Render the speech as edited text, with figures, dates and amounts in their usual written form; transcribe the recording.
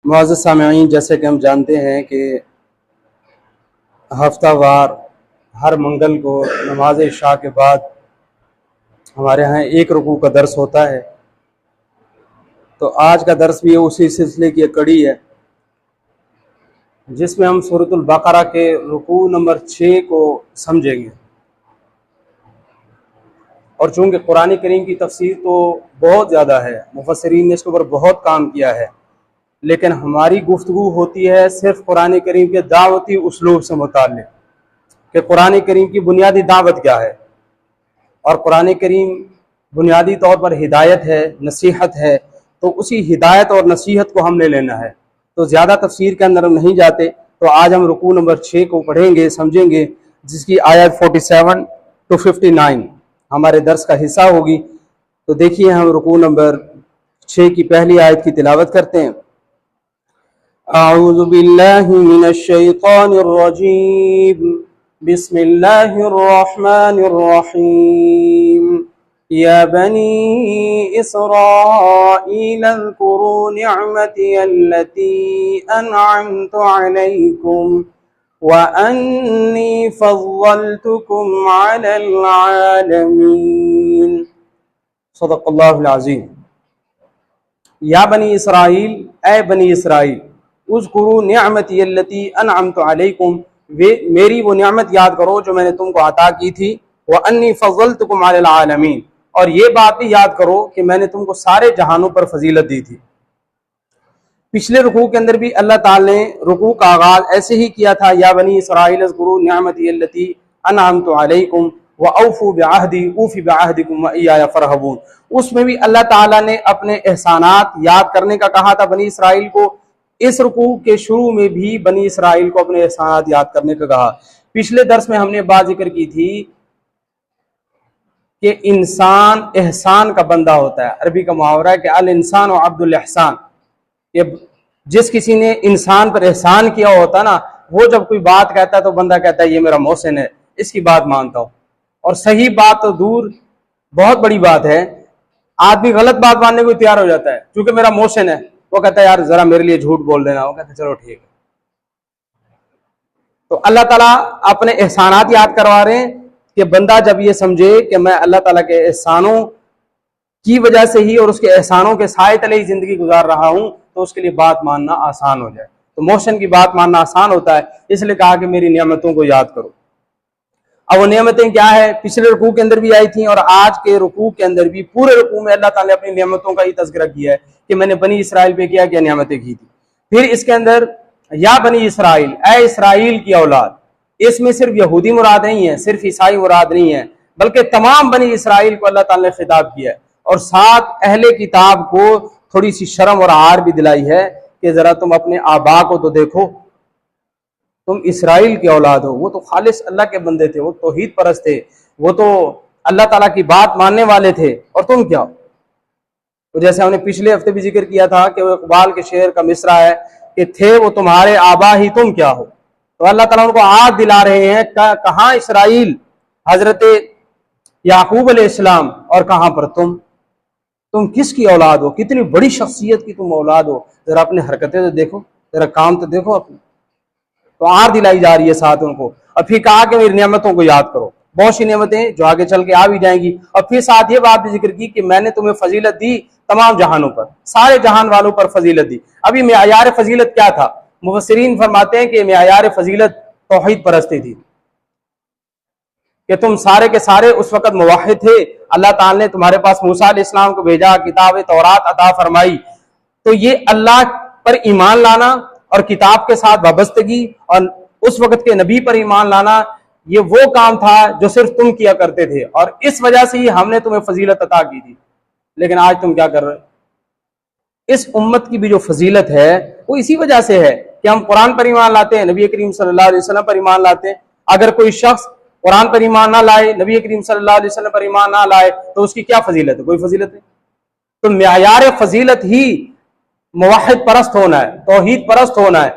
معزز سامعین، جیسے کہ ہم جانتے ہیں کہ ہفتہ وار ہر منگل کو نماز عشاء کے بعد ہمارے ہاں ایک رکوع کا درس ہوتا ہے، تو آج کا درس بھی اسی سلسلے کی ایک کڑی ہے جس میں ہم سورۃ البقرہ کے رکوع نمبر 6 کو سمجھیں گے۔ اور چونکہ قرآن کریم کی تفسیر تو بہت زیادہ ہے، مفسرین نے اس کے اوپر بہت کام کیا ہے، لیکن ہماری گفتگو ہوتی ہے صرف قرآن کریم کے دعوتی اسلوب سے متعلق کہ قرآن کریم کی بنیادی دعوت کیا ہے، اور قرآن کریم بنیادی طور پر ہدایت ہے، نصیحت ہے، تو اسی ہدایت اور نصیحت کو ہم نے لینا ہے۔ تو زیادہ تفسیر کے اندر ہم نہیں جاتے، تو آج ہم رکوع نمبر 6 کو پڑھیں گے، سمجھیں گے، جس کی آیت 47 to 59 ہمارے درس کا حصہ ہوگی۔ تو دیکھیے ہم رکوع نمبر 6 کی پہلی آیت کی تلاوت کرتے ہیں۔ اعوذ باللہ من الشیطان الرجیم، بسم اللہ الرحمن الرحیم۔ یا بنی اسرائیل اذکروا نعمتی التي انعمت علیکم وانی فضلتکم علی العالمین۔ صدق اللہ العظیم۔ یا بنی اسرائیل، اے بنی اسرائیل، اذکروا نعمتی التي انعمت علیکم، میری وہ نعمت یاد کرو جو میں نے تم کو عطا کی تھی، وانی فضلتکم علی العالمین، اور یہ بات بھی یاد کرو کہ میں نے تم کو سارے جہانوں پر فضیلت دی تھی۔ پچھلے رکوع کے اندر بھی اللہ تعالی نے رکوع کا آغاز ایسے ہی کیا تھا، یا بنی اسرائیل اذکروا نعمتی التي انعمت علیکم وَأَوْفُوا بِعَهْدِي أُوفِ بِعَهْدِكُمْ وَإِيَّايَ فَارْهَبُونِ۔ اس میں بھی اللہ تعالیٰ نے اپنے احسانات یاد کرنے کا کہا تھا بنی اسرائیل کو، اس رکوع کے شروع میں بھی بنی اسرائیل کو اپنے احسانات یاد کرنے کا کہا۔ پچھلے درس میں ہم نے بات ذکر کی تھی کہ انسان احسان کا بندہ ہوتا ہے، عربی کا محاورہ ہے کہ الانسان و عبد الاحسان، یہ جس کسی نے انسان پر احسان کیا ہوتا نا، وہ جب کوئی بات کہتا ہے تو بندہ کہتا ہے یہ میرا محسن ہے، اس کی بات مانتا ہوں۔ اور صحیح بات تو دور، بہت بڑی بات ہے، آدمی غلط بات ماننے کو تیار ہو جاتا ہے، چونکہ میرا محسن ہے، وہ کہتا ہے یار ذرا میرے لیے جھوٹ بول دینا، وہ کہتا ہے چلو ٹھیک ہے۔ تو اللہ تعالیٰ اپنے احسانات یاد کروا رہے ہیں کہ بندہ جب یہ سمجھے کہ میں اللہ تعالیٰ کے احسانوں کی وجہ سے ہی اور اس کے احسانوں کے سائے تلے ہی زندگی گزار رہا ہوں، تو اس کے لیے بات ماننا آسان ہو جائے۔ تو محسن کی بات ماننا آسان ہوتا ہے، اس لیے کہا کہ میری نعمتوں کو یاد کرو۔ اب وہ نعمتیں کیا ہے؟ پچھلے رکوع کے اندر بھی آئی تھیں، اور آج کے رکوع کے اندر بھی پورے رکوع میں اللہ تعالیٰ نے اپنی نعمتوں کا ہی تذکرہ کیا ہے کہ میں نے بنی اسرائیل پہ کیا کیا نعمتیں کی تھی۔ پھر اس کے اندر یا بنی اسرائیل، اے اسرائیل کی اولاد، اس میں صرف یہودی مراد نہیں ہے، صرف عیسائی مراد نہیں ہے، بلکہ تمام بنی اسرائیل کو اللہ تعالیٰ نے خطاب کیا ہے، اور ساتھ اہل کتاب کو تھوڑی سی شرم اور عار بھی دلائی ہے کہ ذرا تم اپنے آبا کو تو دیکھو، تم اسرائیل کی اولاد ہو، وہ تو خالص اللہ کے بندے تھے، وہ توحید پرست تھے، وہ تو اللہ تعالیٰ کی بات ماننے والے تھے، اور تم کیا ہو؟ تو جیسے ہم نے پچھلے ہفتے بھی ذکر کیا تھا کہ وہ اقبال کے شعر کا مصرع ہے کہ تھے وہ تمہارے آبا ہی تم کیا ہو۔ تو اللہ تعالیٰ ان کو یاد دلا رہے ہیں کہاں اسرائیل، حضرت یعقوب علیہ السلام، اور کہاں پر تم کس کی اولاد ہو، کتنی بڑی شخصیت کی تم اولاد ہو، ذرا اپنے حرکتیں تو دیکھو، ذرا کام تو دیکھو اپنے۔ تو آر دلائی جا رہی ہے ساتھ ان کو، اور پھر کہا کہ میری نعمتوں کو یاد کرو، بہت سی نعمتیں جو آگے چل کے آ بھی جائیں گی، اور پھر ساتھ یہ بات بھی ذکر کی کہ میں نے تمہیں فضیلت دی تمام جہانوں پر، سارے جہان والوں پر فضیلت دی۔ ابھی معیار فضیلت کیا تھا؟ مفسرین فرماتے ہیں کہ معیار فضیلت توحید پرستی تھی، کہ تم سارے کے سارے اس وقت موحد تھے، اللہ تعالیٰ نے تمہارے پاس موسیٰ علیہ السلام کو بھیجا، کتاب تورات عطا فرمائی، تو یہ اللہ پر ایمان لانا اور کتاب کے ساتھ وابستگی اور اس وقت کے نبی پر ایمان لانا، یہ وہ کام تھا جو صرف تم کیا کرتے تھے، اور اس وجہ سے ہی ہم نے تمہیں فضیلت عطا کی تھی۔ لیکن آج تم کیا کر رہے؟ اس امت کی بھی جو فضیلت ہے وہ اسی وجہ سے ہے کہ ہم قرآن پر ایمان لاتے ہیں، نبی کریم صلی اللہ علیہ وسلم پر ایمان لاتے ہیں۔ اگر کوئی شخص قرآن پر ایمان نہ لائے، نبی کریم صلی اللہ علیہ وسلم پر ایمان نہ لائے، تو اس کی کیا فضیلت ہے؟ کوئی فضیلت نہیں۔ تو معیار فضیلت ہی موحد پرست ہونا ہے، توحید پرست ہونا ہے۔